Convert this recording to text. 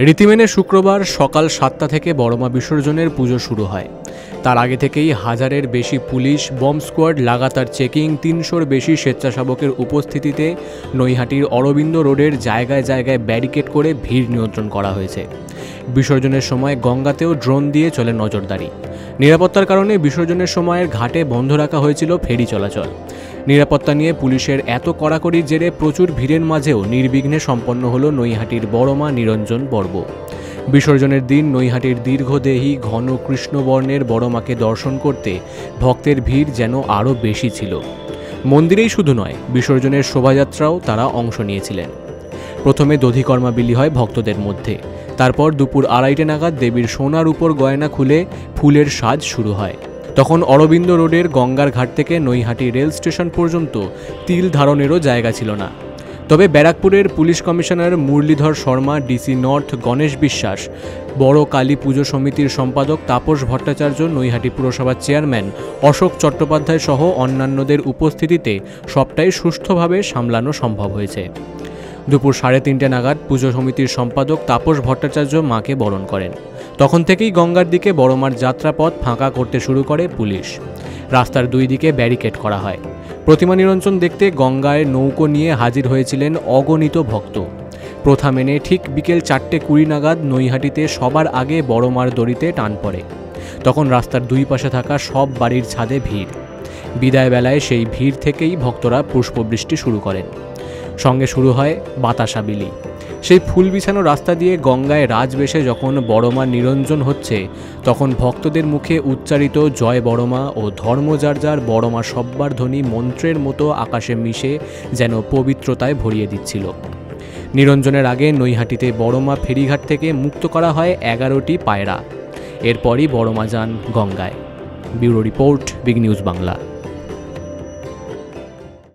রীতি মেনে শুক্রবার সকাল 7টা থেকে বড়মা বিসর্জনের পুজো শুরু হয়। তার আগে থেকেই হাজারের বেশি পুলিশ, বম্ব স্কোয়াড, লাগাতার চেকিং, 300-র বেশি স্বেচ্ছাসেবকের উপস্থিতিতে নৈহাটির অরবিন্দ রোডের জায়গায় জায়গায় ব্যারিকেড করে ভিড় নিয়ন্ত্রণ করা হয়েছে। বিসর্জনের সময় গঙ্গাতেও ড্রোন দিয়ে চলে নজরদারি। নিরাপত্তার কারণে বিসর্জনের সময়ের ঘাটে বন্ধ রাখা হয়েছিল ফেরি চলাচল। নিরাপত্তা নিয়ে পুলিশের এত কড়াকড়ির জেরে প্রচুর ভিড়ের মাঝেও নির্বিঘ্নে সম্পন্ন হল নৈহাটির বড়মা নিরঞ্জন পর্ব। বিসর্জনের দিন নৈহাটির দীর্ঘদেহী ঘন কৃষ্ণবর্ণের বড়মাকে দর্শন করতে ভক্তের ভিড় যেন আরও বেশি ছিল। মন্দিরেই শুধু নয়, বিসর্জনের শোভাযাত্রাও তারা অংশ নিয়েছিলেন। প্রথমে দধিকর্মা বিলি হয় ভক্তদের মধ্যে। তারপর দুপুর 2:30 নাগাদ দেবীর সোনার উপর গয়না খুলে ফুলের সাজ শুরু হয়। তখন অরবিন্দ রোডের গঙ্গার ঘাট থেকে নৈহাটি রেল স্টেশন পর্যন্ত তিল ধারণেরও জায়গা ছিল না। তবে ব্যারাকপুরের police commissioner Muralidhar Sharma, DC north Ganesh বিশ্বাস, বড় কালী পুজো সমিতির সম্পাদক তাপস ভট্টাচার্য, নৈহাটি পুরসভার চেয়ারম্যান অশোক চট্টোপাধ্যায় সহ অন্যান্যদের উপস্থিতিতে সবটাই সুষ্ঠুভাবে সামলানো সম্ভব হয়েছে। দুপুর 3:30 নাগাদ পুজো সমিতির সম্পাদক তাপস ভট্টাচার্য মাকে বরণ করেন। তখন থেকেই গঙ্গার দিকে বড়মার যাত্রাপথ ফাঁকা করতে শুরু করে পুলিশ। রাস্তার দুই দিকে ব্যারিকেড করা হয়। প্রতিমা নিরঞ্জন দেখতে গঙ্গায় নৌকো নিয়ে হাজির হয়েছিলেন অগণিত ভক্ত। প্রথা মেনে ঠিক বিকেল 4:20 নাগাদ নৈহাটিতে সবার আগে বড়মার দড়িতে টান পড়ে। তখন রাস্তার দুই পাশে থাকা সব বাড়ির ছাদে ভিড়। বিদায় বেলায় সেই ভিড় থেকেই ভক্তরা পুষ্পবৃষ্টি শুরু করেন। সঙ্গে শুরু হয় বাতাসা বিলি। সেই ফুল বিছানো রাস্তা দিয়ে গঙ্গায় রাজবেশে যখন বড়মা নিরঞ্জন হচ্ছে, তখন ভক্তদের মুখে উচ্চারিত জয় বড়মা ও ধর্ম যার যার বড়মা সব্বার ধ্বনি মন্ত্রের মতো আকাশে মিশে যেন পবিত্রতায় ভরিয়ে দিচ্ছিল। নিরঞ্জনের আগে নৈহাটিতে বড়মা ফেরিঘাট থেকে মুক্ত করা হয় 11টি পায়রা। এরপরই বড়মা যান গঙ্গায়। Bureau report, big news Bangla.